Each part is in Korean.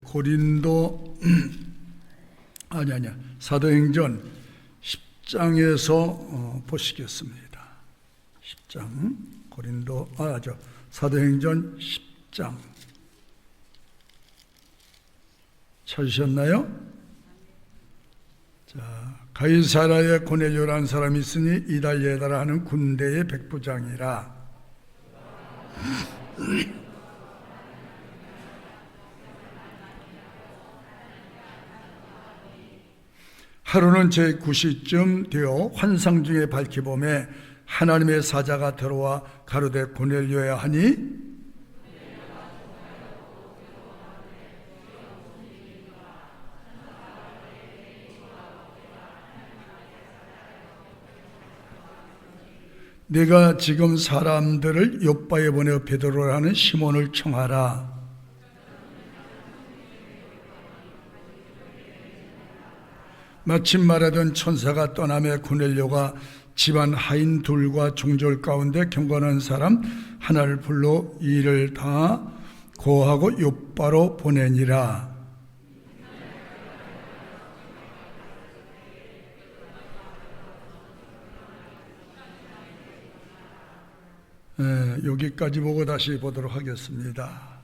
고린도 사도행전 10장에서 보시겠습니다. 10장 사도행전 10장 찾으셨나요? 자, 가이사라에 고넬료라는 사람이 있으니 이달리에다라 하는 군대의 백부장이라. 하루는 제9시쯤 되어 환상 중에 밝히봄에 하나님의 사자가 들어와 가로되 고넬료야 하니 네가 지금 사람들을 요바에 보내어 베드로라는 시몬을 청하라. 마침 말하던 천사가 떠나매 고넬료가 집안 하인 둘과 종졸 가운데 경건한 사람 하나를 불러 이 일을 다 고하고 요바로 보내니라. 여기까지 보고 다시 보도록 하겠습니다.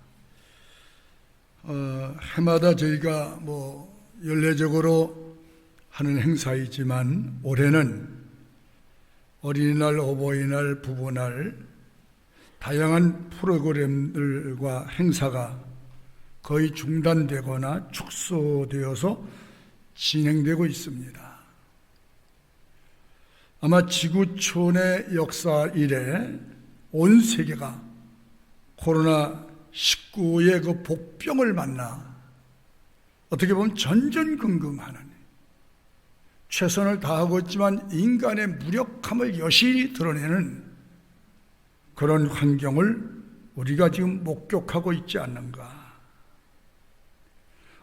해마다 저희가 연례적으로 하는 행사이지만 올해는 어린이날, 어버이날, 부부날 다양한 프로그램들과 행사가 거의 중단되거나 축소되어서 진행되고 있습니다. 아마 지구촌의 역사 이래 온 세계가 코로나19의 그 복병을 만나 어떻게 보면 전전긍긍하는, 최선을 다하고 있지만 인간의 무력함을 여실히 드러내는 그런 환경을 우리가 지금 목격하고 있지 않는가.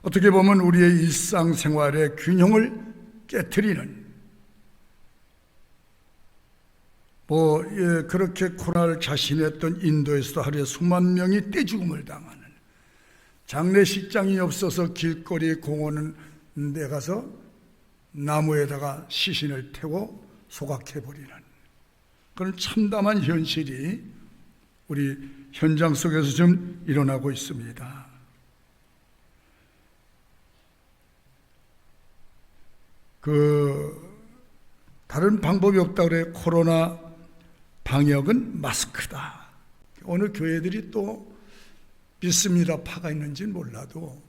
어떻게 보면 우리의 일상생활의 균형을 깨트리는, 그렇게 코로나를 자신했던 인도에서도 하루에 수만 명이 떼죽음을 당하는, 장례식장이 없어서 길거리 공원 데 가서 나무에다가 시신을 태워 소각해버리는 그런 참담한 현실이 우리 현장 속에서 좀 일어나고 있습니다. 다른 방법이 없다고 그래요. 코로나 방역은 마스크다. 어느 교회들이 또 믿습니다 파가 있는지는 몰라도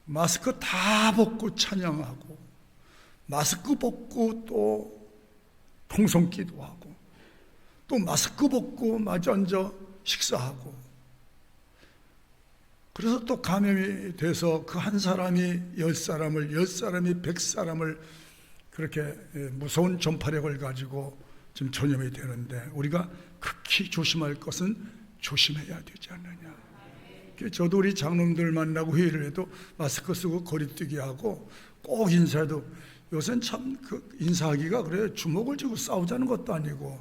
마스크 다 벗고 찬양하고, 마스크 벗고 또 통성기도 하고, 또 마스크 벗고 마주 앉아 식사하고, 그래서 또 감염이 돼서 그 한 사람이 10사람을, 10사람이 100사람을 그렇게 무서운 전파력을 가지고 지금 전염이 되는데, 우리가 극히 조심할 것은 조심해야 되지 않느냐. 저도 우리 장로님들 만나고 회의를 해도 마스크 쓰고 거리두기 하고 꼭 인사해도, 요새는 참 인사하기가 그래요. 주먹을 쥐고 싸우자는 것도 아니고,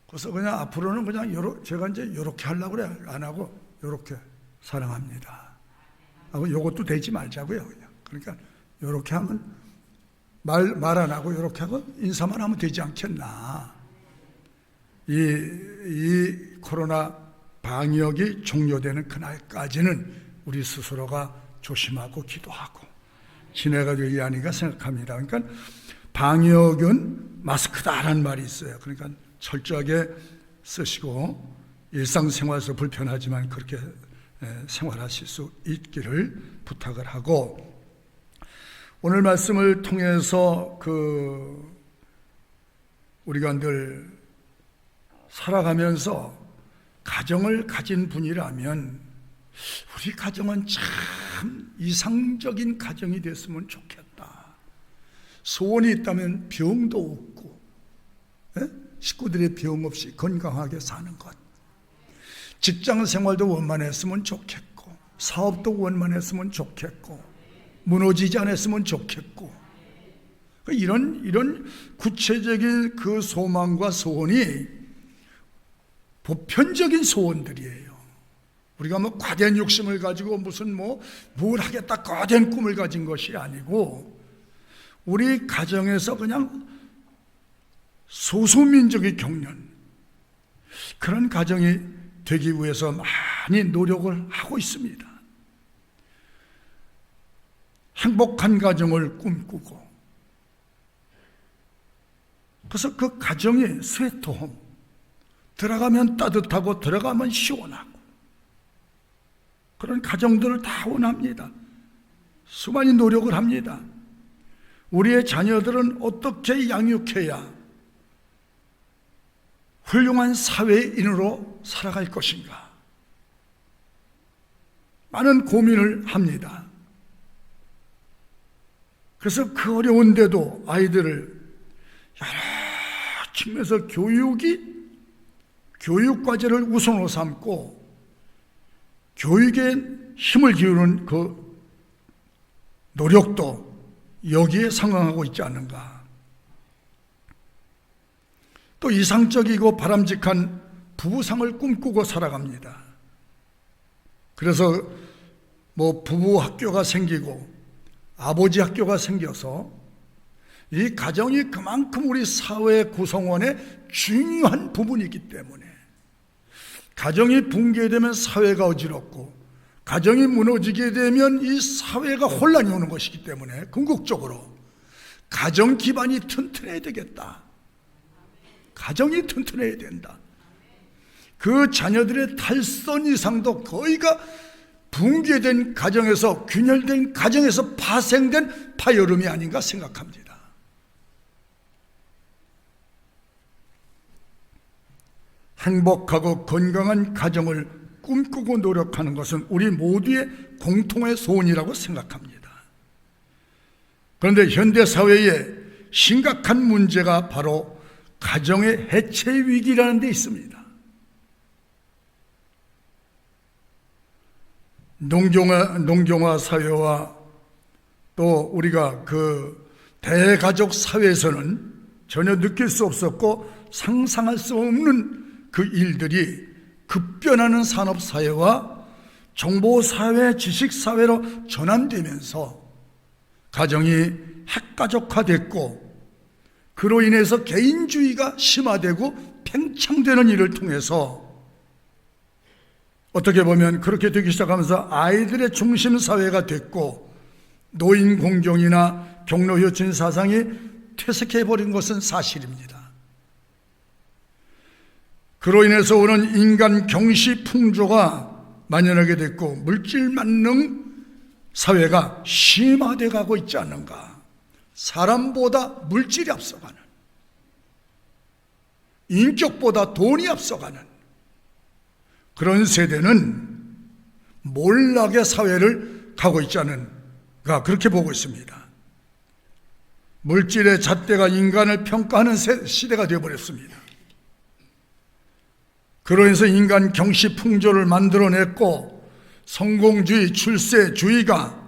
그래서 그냥 앞으로는 그냥 제가 이제 요렇게 하려고 그래요. 안 하고 요렇게 사랑합니다 하고 요것도 되지 말자고요. 그러니까 요렇게 하면 말 안 하고 요렇게 하고 인사만 하면 되지 않겠나. 이 코로나 방역이 종료되는 그날까지는 우리 스스로가 조심하고 기도하고 지내가 되지 않으리까 생각합니다. 그러니까 방역은 마스크다라는 말이 있어요. 그러니까 철저하게 쓰시고 일상생활에서 불편하지만 그렇게 생활하실 수 있기를 부탁을 하고, 오늘 말씀을 통해서 우리가 늘 살아가면서 가정을 가진 분이라면 우리 가정은 참 이상적인 가정이 됐으면 좋겠다. 소원이 있다면 병도 없고, 식구들의 병 없이 건강하게 사는 것, 직장 생활도 원만했으면 좋겠고, 사업도 원만했으면 좋겠고, 무너지지 않았으면 좋겠고, 이런 구체적인 그 소망과 소원이 보편적인 소원들이에요. 우리가 뭐 과된 욕심을 가지고 무슨 뭘 하겠다 거대한 꿈을 가진 것이 아니고 우리 가정에서 그냥 소수민족이 겪는 그런 가정이 되기 위해서 많이 노력을 하고 있습니다. 행복한 가정을 꿈꾸고, 그래서 그 가정이 스웨트홈, 들어가면 따뜻하고 들어가면 시원하고 그런 가정들을 다 원합니다. 수많은 노력을 합니다. 우리의 자녀들은 어떻게 양육해야 훌륭한 사회인으로 살아갈 것인가? 많은 고민을 합니다. 그래서 그 어려운데도 아이들을 여러 측면에서 교육과제를 우선으로 삼고 교육에 힘을 기울이는 그 노력도 여기에 상응하고 있지 않는가. 또 이상적이고 바람직한 부부상을 꿈꾸고 살아갑니다. 그래서 부부 학교가 생기고 아버지 학교가 생겨서 이 가정이 그만큼 우리 사회 구성원의 중요한 부분이기 때문에 가정이 붕괴되면 사회가 어지럽고 가정이 무너지게 되면 이 사회가 혼란이 오는 것이기 때문에 궁극적으로 가정 기반이 튼튼해야 되겠다. 가정이 튼튼해야 된다. 그 자녀들의 탈선 이상도 거의가 붕괴된 가정에서, 균열된 가정에서 파생된 파열음이 아닌가 생각합니다. 행복하고 건강한 가정을 꿈꾸고 노력하는 것은 우리 모두의 공통의 소원이라고 생각합니다. 그런데 현대사회에 심각한 문제가 바로 가정의 해체 위기라는 데 있습니다. 농경화 사회와 또 우리가 그 대가족 사회에서는 전혀 느낄 수 없었고 상상할 수 없는 그 일들이 급변하는 산업사회와 정보사회, 지식사회로 전환되면서 가정이 핵가족화됐고 그로 인해서 개인주의가 심화되고 팽창되는 일을 통해서 어떻게 보면 그렇게 되기 시작하면서 아이들의 중심사회가 됐고 노인 공경이나 경로효친 사상이 퇴색해버린 것은 사실입니다. 그로 인해서 오는 인간 경시 풍조가 만연하게 됐고 물질 만능 사회가 심화되어 가고 있지 않는가. 사람보다 물질이 앞서가는, 인격보다 돈이 앞서가는 그런 세대는 몰락의 사회를 가고 있지 않은가, 그렇게 보고 있습니다. 물질의 잣대가 인간을 평가하는 시대가 되어버렸습니다. 그러면서 인간 경시 풍조를 만들어냈고 성공주의, 출세주의가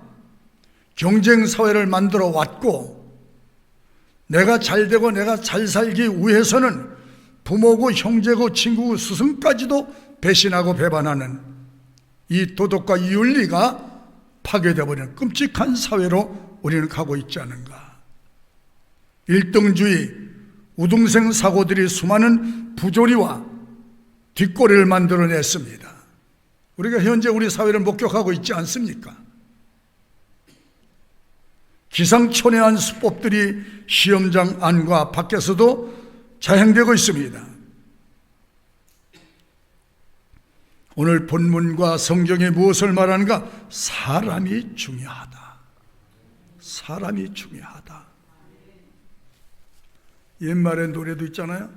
경쟁사회를 만들어 왔고 내가 잘되고 내가 잘 살기 위해서는 부모고 형제고 친구고 스승까지도 배신하고 배반하는 이 도덕과 이 윤리가 파괴되어 버리는 끔찍한 사회로 우리는 가고 있지 않은가. 일등주의, 우등생 사고들이 수많은 부조리와 뒷꼬리를 만들어냈습니다. 우리가 현재 우리 사회를 목격하고 있지 않습니까? 기상천외한 수법들이 시험장 안과 밖에서도 자행되고 있습니다. 오늘 본문과 성경이 무엇을 말하는가? 사람이 중요하다. 사람이 중요하다. 옛말에 노래도 있잖아요.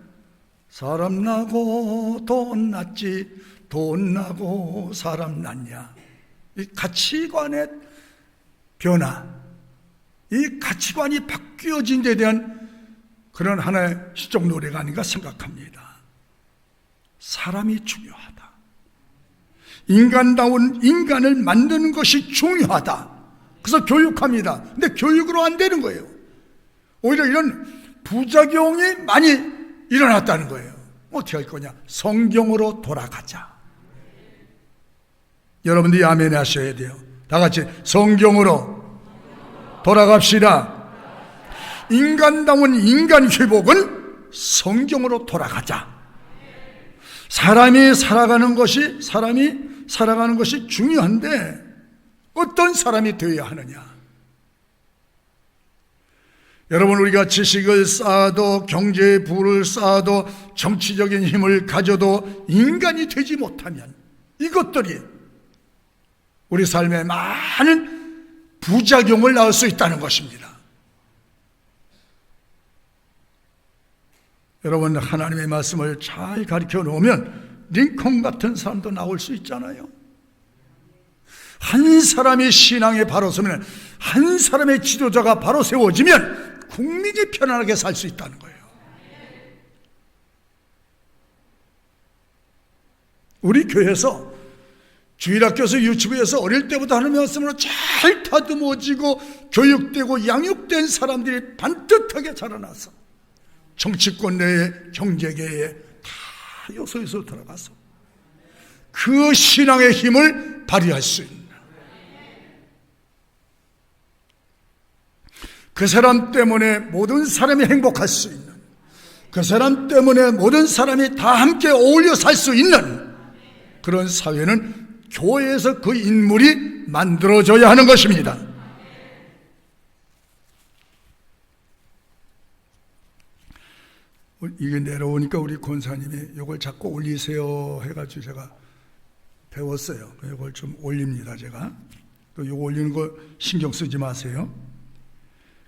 사람 나고 돈 났지 돈 나고 사람 났냐. 이 가치관의 변화, 이 가치관이 바뀌어진 데 대한 그런 하나의 시적 노래가 아닌가 생각합니다. 사람이 중요하다. 인간다운 인간을 만드는 것이 중요하다. 그래서 교육합니다. 근데 교육으로 안 되는 거예요. 오히려 이런 부작용이 많이 일어났다는 거예요. 어떻게 할 거냐? 성경으로 돌아가자. 여러분들이 아멘 하셔야 돼요. 다 같이 성경으로 돌아갑시다. 인간다운 인간 회복은 성경으로 돌아가자. 사람이 살아가는 것이 중요한데 어떤 사람이 되어야 하느냐? 여러분, 우리가 지식을 쌓아도 경제의 부를 쌓아도 정치적인 힘을 가져도 인간이 되지 못하면 이것들이 우리 삶에 많은 부작용을 낳을 수 있다는 것입니다. 여러분, 하나님의 말씀을 잘 가르쳐 놓으면 링컨 같은 사람도 나올 수 있잖아요. 한 사람이 신앙에 바로 서면, 한 사람의 지도자가 바로 세워지면 국민이 편안하게 살 수 있다는 거예요. 우리 교회에서 주일학교에서 유치부에서 어릴 때부터 하는 말씀으로 잘 다듬어지고 교육되고 양육된 사람들이 반듯하게 자라나서 정치권 내에 경제계에 다 요소에서 들어가서 그 신앙의 힘을 발휘할 수 있는, 그 사람 때문에 모든 사람이 행복할 수 있는, 그 사람 때문에 모든 사람이 다 함께 어울려 살 수 있는 그런 사회는 교회에서 그 인물이 만들어져야 하는 것입니다. 이게 내려오니까 우리 권사님이 이걸 자꾸 올리세요 해가지고 제가 배웠어요. 이걸 좀 올립니다. 제가 또 이거 올리는 거 신경 쓰지 마세요.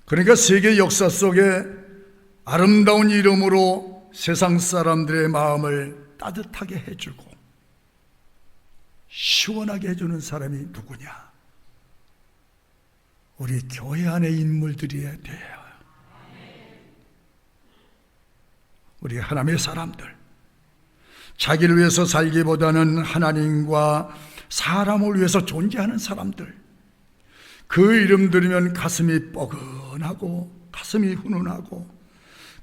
그러니까 세계 역사 속에 아름다운 이름으로 세상 사람들의 마음을 따뜻하게 해주고 시원하게 해주는 사람이 누구냐? 우리 교회 안의 인물들이어야 돼요. 우리 하나님의 사람들, 자기를 위해서 살기보다는 하나님과 사람을 위해서 존재하는 사람들, 그 이름 들으면 가슴이 뻐근하고 가슴이 훈훈하고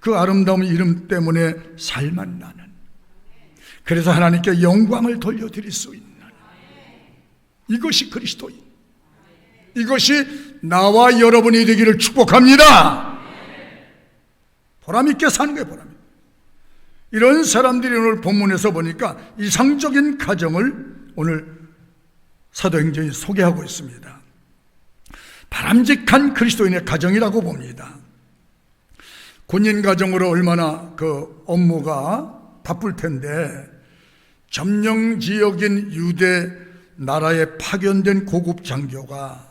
그 아름다운 이름 때문에 살만 나는, 그래서 하나님께 영광을 돌려드릴 수 있는, 이것이 그리스도인, 이것이 나와 여러분이 되기를 축복합니다. 보람있게 사는 거예요. 보람있게. 이런 사람들이 오늘 본문에서 보니까 이상적인 가정을 오늘 사도행전이 소개하고 있습니다. 바람직한 그리스도인의 가정이라고 봅니다. 군인 가정으로 얼마나 그 업무가 바쁠 텐데, 점령 지역인 유대 나라에 파견된 고급 장교가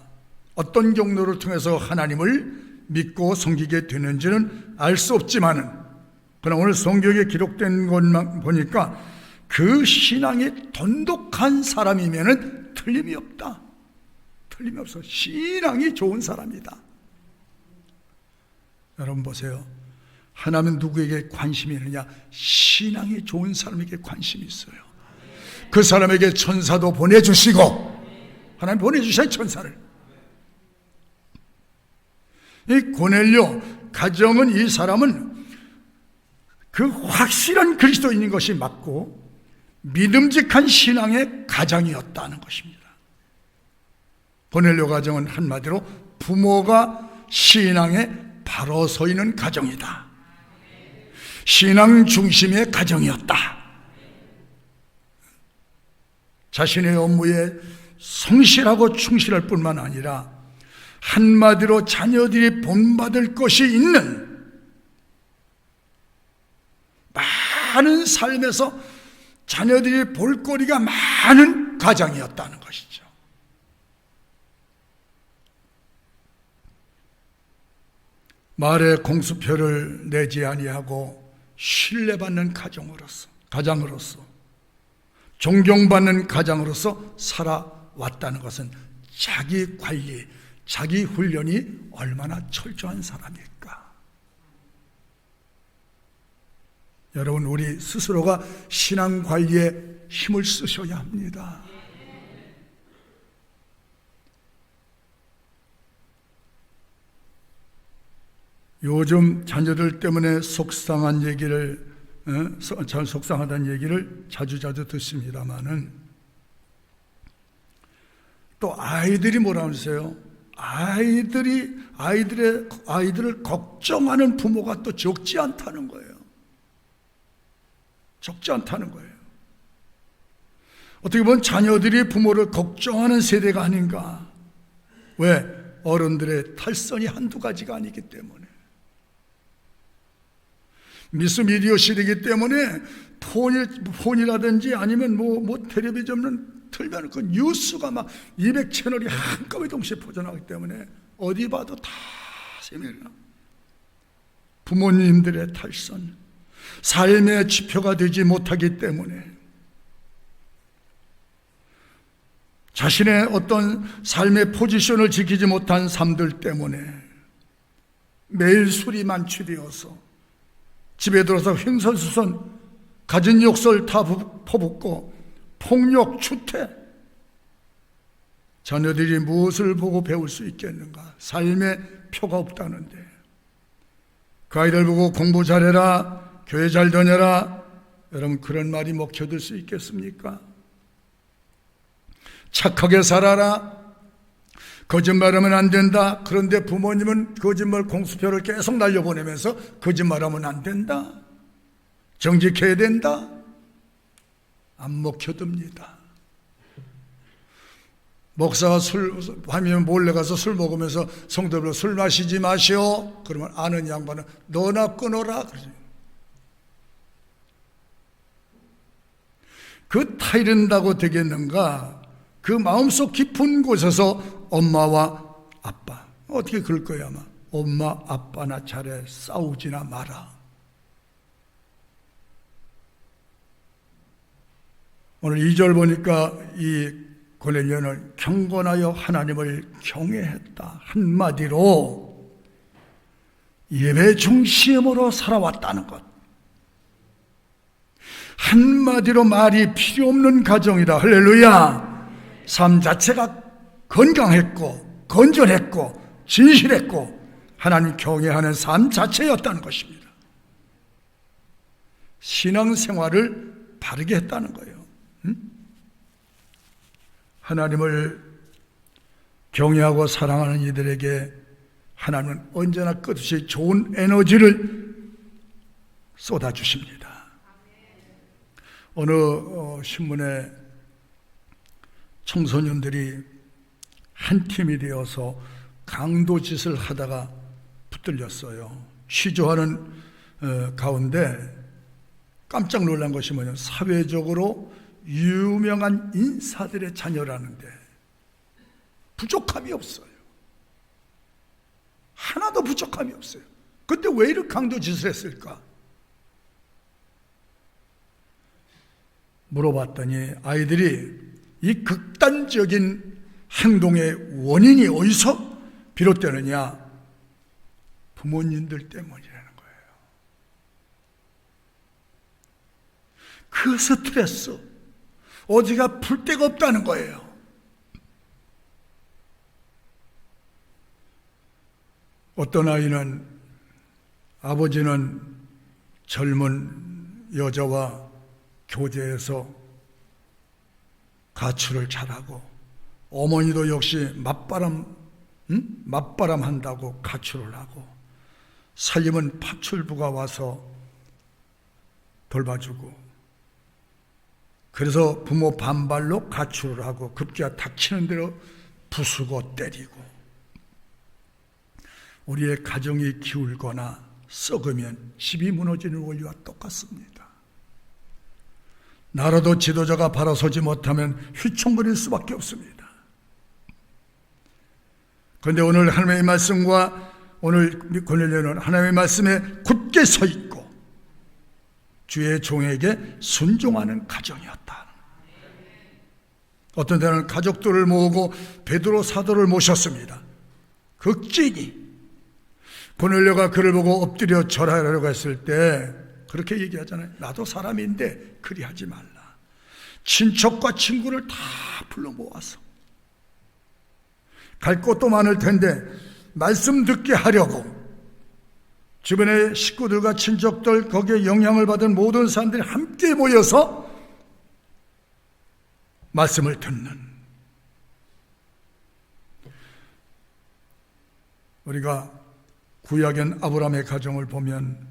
어떤 경로를 통해서 하나님을 믿고 섬기게 되는지는 알 수 없지만은, 그러나 오늘 성경에 기록된 것만 보니까 그 신앙이 돈독한 사람이면은 틀림이 없다. 틀림이 없어. 신앙이 좋은 사람이다. 여러분 보세요. 하나님은 누구에게 관심이 있느냐? 신앙이 좋은 사람에게 관심이 있어요. 그 사람에게 천사도 보내주시고, 하나님 보내주셔야 천사를. 이 고넬료 가정은, 이 사람은 그 확실한 그리스도인인 것이 맞고 믿음직한 신앙의 가정이었다는 것입니다. 고넬료 가정은 한마디로 부모가 신앙에 바로 서 있는 가정이다. 신앙 중심의 가정이었다. 자신의 업무에 성실하고 충실할 뿐만 아니라 한마디로 자녀들이 본받을 것이 있는 많은 삶에서 자녀들이 볼거리가 많은 가정이었다는 것이죠. 말에 공수표를 내지 아니하고 신뢰받는 가장으로서 존경받는 가장으로서 살아왔다는 것은 자기 관리, 자기 훈련이 얼마나 철저한 사람일까? 여러분, 우리 스스로가 신앙 관리에 힘을 쓰셔야 합니다. 요즘 자녀들 때문에 속상한 얘기를, 속상하다는 얘기를 자주 듣습니다마는, 또 아이들이 뭐라 하세요? 아이들을 걱정하는 부모가 또 적지 않다는 거예요. 적지 않다는 거예요. 어떻게 보면 자녀들이 부모를 걱정하는 세대가 아닌가. 왜? 어른들의 탈선이 한두 가지가 아니기 때문에. 미스미디어 시대이기 때문에 폰이라든지 아니면 텔레비전은 틀면 그 뉴스가 막 200채널이 한꺼번에 동시에 퍼져나가기 때문에 어디 봐도 다 세밀해요. 부모님들의 탈선, 삶의 지표가 되지 못하기 때문에, 자신의 어떤 삶의 포지션을 지키지 못한 삶들 때문에 매일 술이 만취되어서 집에 들어서 횡설수설 가진 욕설 다 퍼붓고 폭력, 추태, 자녀들이 무엇을 보고 배울 수 있겠는가? 삶의 표가 없다는데 그 아이들 보고 공부 잘해라, 교회 잘 다녀라, 여러분 그런 말이 먹혀들 수 있겠습니까? 착하게 살아라, 거짓말하면 안 된다. 그런데 부모님은 거짓말 공수표를 계속 날려보내면서 거짓말하면 안 된다, 정직해야 된다, 안 먹혀듭니다. 목사가 밤이면 몰래 가서 술 먹으면서 성도들 술 마시지 마시오. 그러면 아는 양반은 너나 끊어라. 그 타이른다고 되겠는가? 그 마음속 깊은 곳에서 엄마와 아빠, 어떻게 그럴 거야 아마. 엄마 아빠나 잘해, 싸우지나 마라. 오늘 2절 보니까 이 고넬료는 경건하여 하나님을 경외했다. 한마디로 예배 중심으로 살아왔다는 것. 한마디로 말이 필요 없는 가정이다. 할렐루야. 삶 자체가 건강했고 건전했고 진실했고 하나님 경외하는 삶 자체였다는 것입니다. 신앙생활을 바르게 했다는 거예요. 하나님을 경외하고 사랑하는 이들에게 하나님은 언제나 끝없이 좋은 에너지를 쏟아주십니다. 어느 신문에 청소년들이 한 팀이 되어서 강도짓을 하다가 붙들렸어요. 취조하는 가운데 깜짝 놀란 것이 뭐냐면 사회적으로 유명한 인사들의 자녀라는데 부족함이 없어요. 하나도 부족함이 없어요. 그때 왜 이렇게 강도짓을 했을까? 물어봤더니 아이들이 이 극단적인 행동의 원인이 어디서 비롯되느냐? 부모님들 때문이라는 거예요. 그 스트레스, 어디가 풀 데가 없다는 거예요. 어떤 아이는, 아버지는 젊은 여자와 교제해서 가출을 잘하고, 어머니도 역시 맞바람 한다고 가출을 하고, 살림은 파출부가 와서 돌봐주고, 그래서 부모 반발로 가출을 하고 급기야 닥치는 대로 부수고 때리고. 우리의 가정이 기울거나 썩으면 집이 무너지는 원리와 똑같습니다. 나라도 지도자가 바라서지 못하면 휘청거릴 수밖에 없습니다. 그런데 오늘 하나님의 말씀과 오늘 고넬료는 하나님의 말씀에 굳게 서 있고 주의 종에게 순종하는 가정이었다. 어떤 때는 가족들을 모으고 베드로 사도를 모셨습니다. 극진히 고넬료가 그를 보고 엎드려 절하려고 했을 때 그렇게 얘기하잖아요. 나도 사람인데 그리하지 말라. 친척과 친구를 다 불러 모아서 갈 곳도 많을 텐데 말씀 듣게 하려고 주변의 식구들과 친척들, 거기에 영향을 받은 모든 사람들이 함께 모여서 말씀을 듣는, 우리가 구약엔 아브라함의 가정을 보면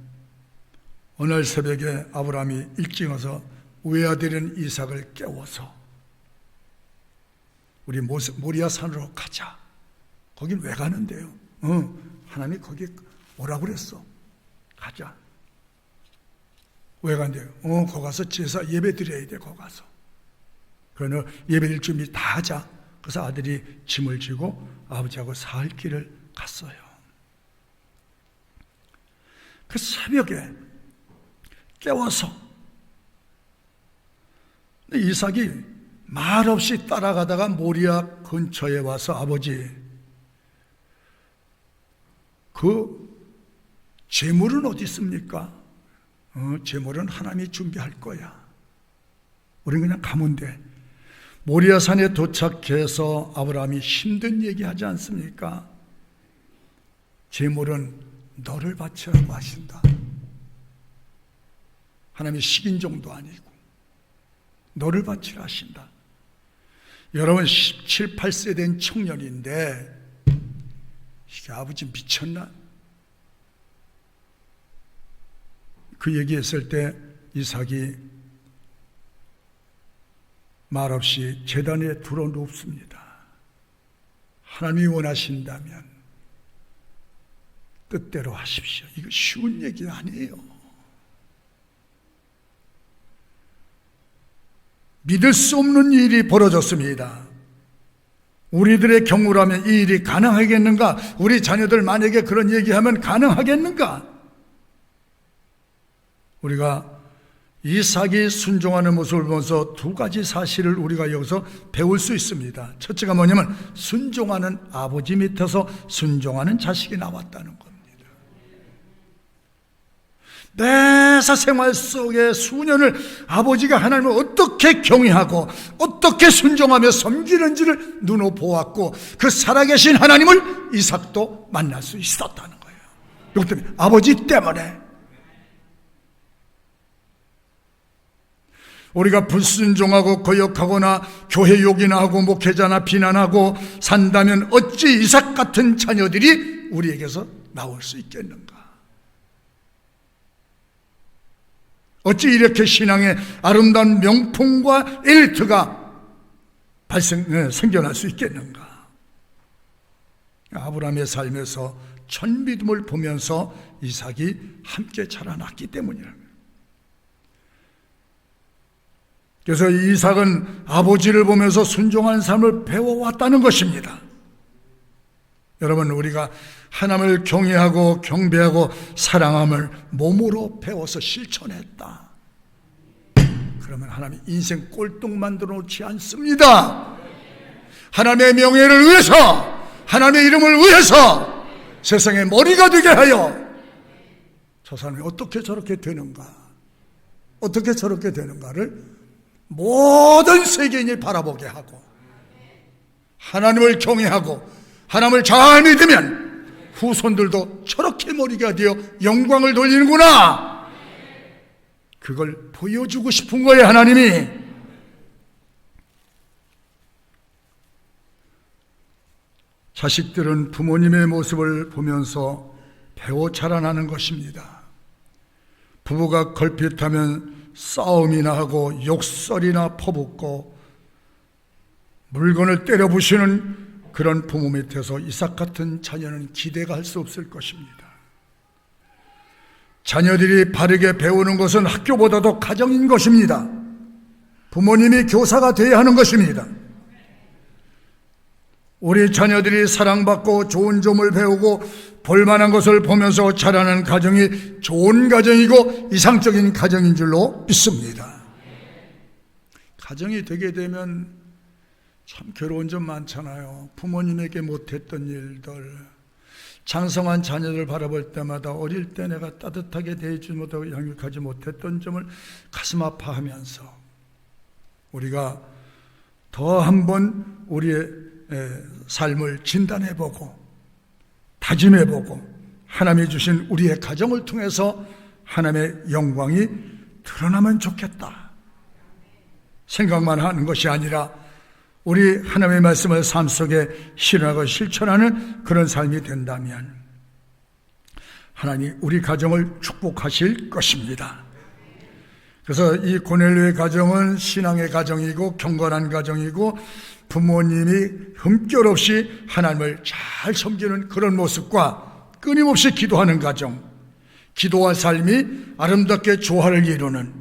어느 날 새벽에 아브라함이 일찍 와서 외아들인 이삭을 깨워서 우리 모리아 산으로 가자. 거긴 왜 가는데요? 하나님이 거기 오라고 그랬어. 가자. 왜 간대요? 거기 가서 제사 예배 드려야 돼. 거기 가서. 그러나 예배 드릴 준비 다 하자. 그래서 아들이 짐을 지고 아버지하고 사흘 길을 갔어요. 그 새벽에 깨워서 이삭이 말없이 따라가다가 모리아 근처에 와서 아버지, 그 제물은 어디 있습니까? 제물은 하나님이 준비할 거야. 우리는 그냥 가면 돼. 모리아산에 도착해서 아브라함이 힘든 얘기하지 않습니까? 제물은 너를 바치라고 하신다. 하나님이 식인종도 아니고 너를 바치라 하신다. 여러분 17, 18세 된 청년인데 이게 아버지 미쳤나? 그 얘기했을 때 이삭이 말없이 제단에 들어 눕습니다. 하나님이 원하신다면 뜻대로 하십시오. 이거 쉬운 얘기 아니에요. 믿을 수 없는 일이 벌어졌습니다. 우리들의 경우라면 이 일이 가능하겠는가? 우리 자녀들 만약에 그런 얘기하면 가능하겠는가? 우리가 이삭이 순종하는 모습을 보면서 두 가지 사실을 우리가 여기서 배울 수 있습니다. 첫째가 뭐냐면 순종하는 아버지 밑에서 순종하는 자식이 나왔다는 겁니다. 내 사생활 속에 수년을 아버지가 하나님을 어떻게 경외하고 어떻게 순종하며 섬기는지를 눈으로 보았고 그 살아계신 하나님을 이삭도 만날 수 있었다는 거예요. 이것 때문에, 아버지 때문에. 우리가 불순종하고 거역하거나 교회 욕이나 하고 목회자나 비난하고 산다면 어찌 이삭 같은 자녀들이 우리에게서 나올 수 있겠는가? 어찌 이렇게 신앙의 아름다운 명품과 엘리트가 생겨날 수 있겠는가? 아브라함의 삶에서 천믿음을 보면서 이삭이 함께 자라났기 때문이라는 거예요. 그래서 이삭은 아버지를 보면서 순종하는 삶을 배워왔다는 것입니다. 여러분, 우리가 하나님을 경외하고 경배하고 사랑함을 몸으로 배워서 실천했다. 그러면 하나님 인생 꼴등 만들어 놓지 않습니다. 하나님의 명예를 위해서, 하나님의 이름을 위해서 세상의 머리가 되게 하여 저 사람이 어떻게 저렇게 되는가, 어떻게 저렇게 되는가를 모든 세계인이 바라보게 하고 하나님을 경외하고 하나님을 잘 믿으면 후손들도 저렇게 머리가 되어 영광을 돌리는구나, 그걸 보여주고 싶은 거예요. 하나님이. 자식들은 부모님의 모습을 보면서 배워 자라나는 것입니다. 부부가 걸핏하면 싸움이나 하고 욕설이나 퍼붓고 물건을 때려 부시는 그런 부모 밑에서 이삭 같은 자녀는 기대가 할 수 없을 것입니다. 자녀들이 바르게 배우는 것은 학교보다도 가정인 것입니다. 부모님이 교사가 되어야 하는 것입니다. 우리 자녀들이 사랑받고 좋은 점을 배우고 볼만한 것을 보면서 자라는 가정이 좋은 가정이고 이상적인 가정인 줄로 믿습니다. 가정이 되게 되면 참 괴로운 점 많잖아요. 부모님에게 못했던 일들, 장성한 자녀들 바라볼 때마다 어릴 때 내가 따뜻하게 대해주지 못하고 양육하지 못했던 점을 가슴 아파하면서 우리가 더 한번 우리의 삶을 진단해보고 다짐해보고 하나님이 주신 우리의 가정을 통해서 하나님의 영광이 드러나면 좋겠다 생각만 하는 것이 아니라 우리 하나님의 말씀을 삶 속에 실현하고 실천하는 그런 삶이 된다면 하나님 우리 가정을 축복하실 것입니다. 그래서 이 고넬료의 가정은 신앙의 가정이고 경건한 가정이고 부모님이 흠결 없이 하나님을 잘 섬기는 그런 모습과 끊임없이 기도하는 가정, 기도와 삶이 아름답게 조화를 이루는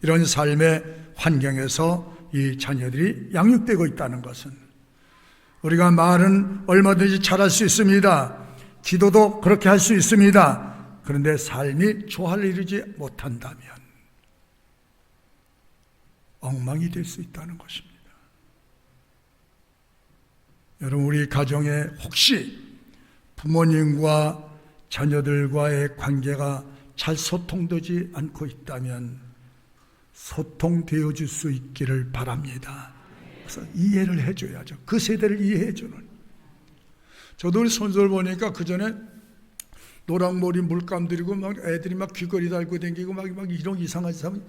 이런 삶의 환경에서 이 자녀들이 양육되고 있다는 것은, 우리가 말은 얼마든지 잘할 수 있습니다. 기도도 그렇게 할 수 있습니다. 그런데 삶이 조화를 이루지 못한다면 엉망이 될 수 있다는 것입니다. 여러분, 우리 가정에 혹시 부모님과 자녀들과의 관계가 잘 소통되지 않고 있다면 소통되어 줄 수 있기를 바랍니다. 그래서 이해를 해줘야죠. 그 세대를 이해해주는. 저도 우리 손주를 보니까 그 전에 노랑머리 물감 들이고 막 애들이 막 귀걸이 달고 다니고 막 이런 이상한 사람,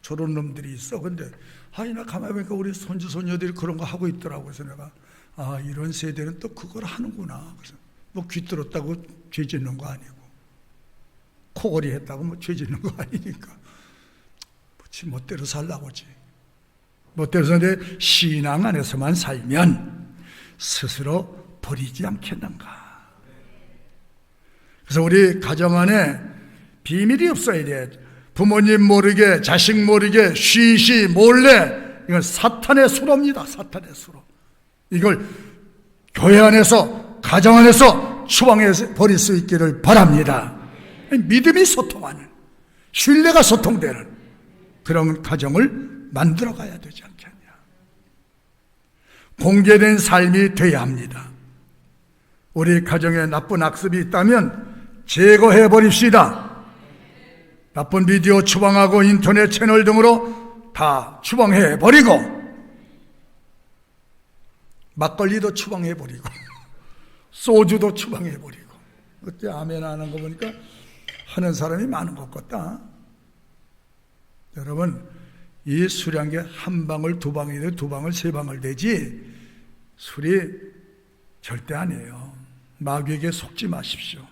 저런 놈들이 있어. 근데 나 가만히 보니까 우리 손주 손녀들이 그런 거 하고 있더라고. 그래서 내가 이런 세대는 또 그걸 하는구나. 그래서 뭐 귀 뚫었다고 죄 짓는 거 아니고, 코걸이 했다고 뭐 죄 짓는 거 아니니까 지 멋대로 살라고지. 멋대로 사는데 신앙 안에서만 살면 스스로 버리지 않겠는가. 그래서 우리 가정 안에 비밀이 없어야 돼. 부모님 모르게, 자식 모르게, 쉬쉬 몰래, 이건 사탄의 수로입니다. 사탄의 수로. 이걸 교회 안에서, 가정 안에서 추방해서 버릴 수 있기를 바랍니다. 믿음이 소통하는, 신뢰가 소통되는 그런 가정을 만들어 가야 되지 않겠냐. 공개된 삶이 되어야 합니다. 우리 가정에 나쁜 악습이 있다면 제거해 버립시다. 나쁜 비디오 추방하고 인터넷 채널 등으로 다 추방해 버리고, 막걸리도 추방해 버리고, 소주도 추방해 버리고. 그때 아멘 하는 거 보니까 하는 사람이 많은 것 같다. 여러분, 이 술한 게 한 방울 두 방울이 돼, 두 방울 세 방울 되지 술이 절대 아니에요. 마귀에게 속지 마십시오.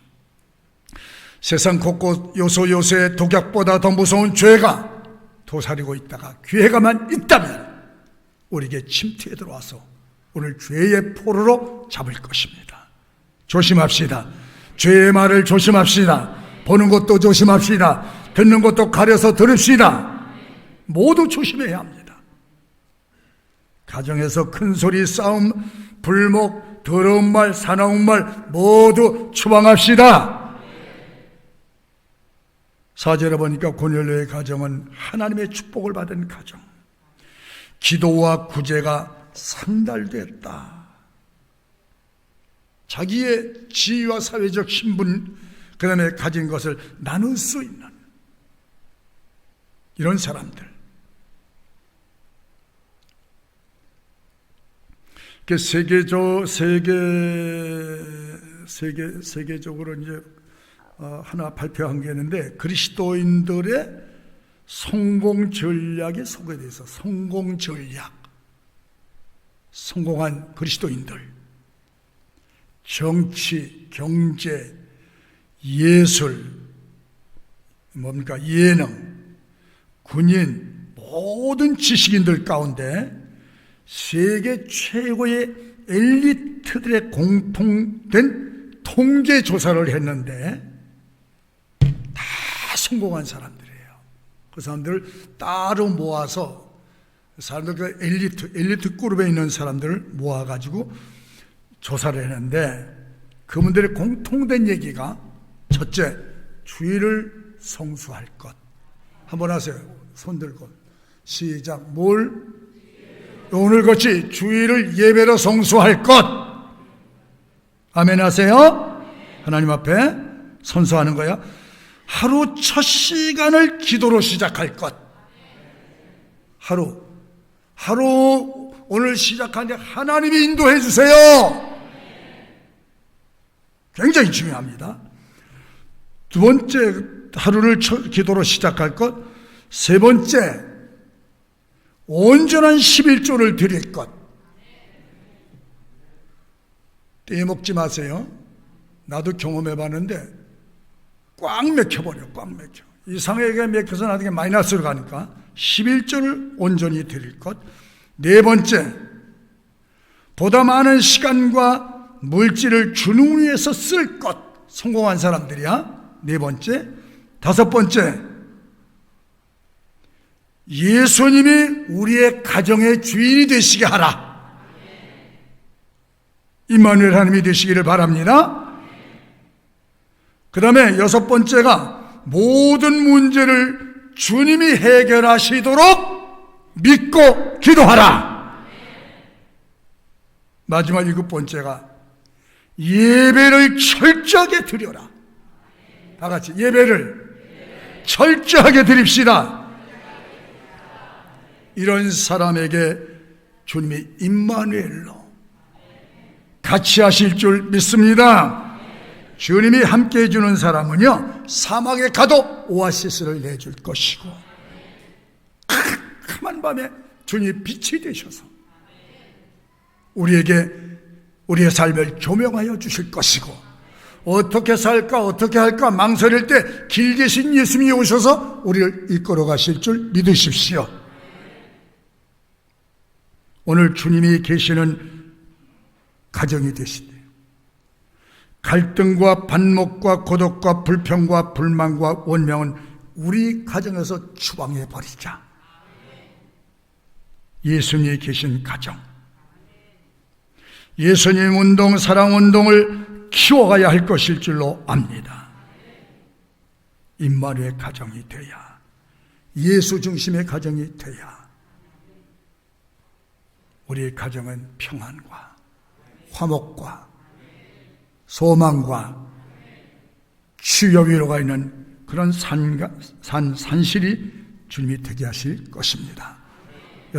세상 곳곳 요소요소에 독약보다 더 무서운 죄가 도사리고 있다가 기회가만 있다면 우리에게 침투해 들어와서 오늘 죄의 포로로 잡을 것입니다. 조심합시다. 죄의 말을 조심합시다. 보는 것도 조심합시다. 듣는 것도 가려서 들읍시다. 모두 조심해야 합니다. 가정에서 큰소리, 싸움, 불목, 더러운 말, 사나운 말 모두 추방합시다. 4절에 보니까 고넬료의 가정은 하나님의 축복을 받은 가정, 기도와 구제가 상달됐다. 자기의 지위와 사회적 신분, 그 다음에 가진 것을 나눌 수 있는 이런 사람들. 세계적으로 이제 하나 발표한 게 있는데, 그리스도인들의 성공 전략에 소개되어 있어. 성공 전략. 성공한 그리스도인들. 정치, 경제, 예술, 예능, 군인, 모든 지식인들 가운데 세계 최고의 엘리트들의 공통된 통계 조사를 했는데 다 성공한 사람들이에요. 그 사람들을 따로 모아서 사람들, 그 엘리트 그룹에 있는 사람들을 모아가지고 조사를 했는데, 그분들의 공통된 얘기가 첫째, 주일을 성수할 것. 한번 하세요. 손 들고 시작. 오늘 같이 주일을 예배로 성수할 것. 아멘 하세요. 하나님 앞에 선서하는 거야. 하루 첫 시간을 기도로 시작할 것. 하루 오늘 시작하는데 하나님이 인도해 주세요. 굉장히 중요합니다. 두 번째, 하루를 기도로 시작할 것. 세 번째, 온전한 11조를 드릴 것. 떼먹지 마세요. 나도 경험해봤는데 꽉 맥혀버려. 꽉 맥혀. 이상하게 맥혀서 나중에 마이너스로 가니까 11조를 온전히 드릴 것. 네 번째, 보다 많은 시간과 물질을 주님 위해서 쓸 것. 성공한 사람들이야. 네 번째. 다섯 번째, 예수님이 우리의 가정의 주인이 되시게 하라. 임마누엘 하나님이 되시기를 바랍니다. 그 다음에 여섯 번째가 모든 문제를 주님이 해결하시도록 믿고 기도하라. 마지막 일곱 번째가 예배를 철저하게 드려라. 다 같이 예배를 철저하게 드립시다. 이런 사람에게 주님이 임마누엘로 같이 하실 줄 믿습니다. 주님이 함께 해주는 사람은요, 사막에 가도 오아시스를 내줄 것이고, 캄캄한 밤에 주님이 빛이 되셔서 우리에게 우리의 삶을 조명하여 주실 것이고, 어떻게 살까 어떻게 할까 망설일 때 길 계신 예수님이 오셔서 우리를 이끌어 가실 줄 믿으십시오. 오늘 주님이 계시는 가정이 되시대요. 갈등과 반목과 고독과 불평과 불만과 원명은 우리 가정에서 추방해 버리자. 예수님이 계신 가정, 예수님 운동, 사랑 운동을 키워가야 할 것일 줄로 압니다. 임마누엘 가정이 돼야, 예수 중심의 가정이 돼야 우리의 가정은 평안과 화목과 소망과 치유 위로가 있는 그런 산실이 주님이 되게 하실 것입니다.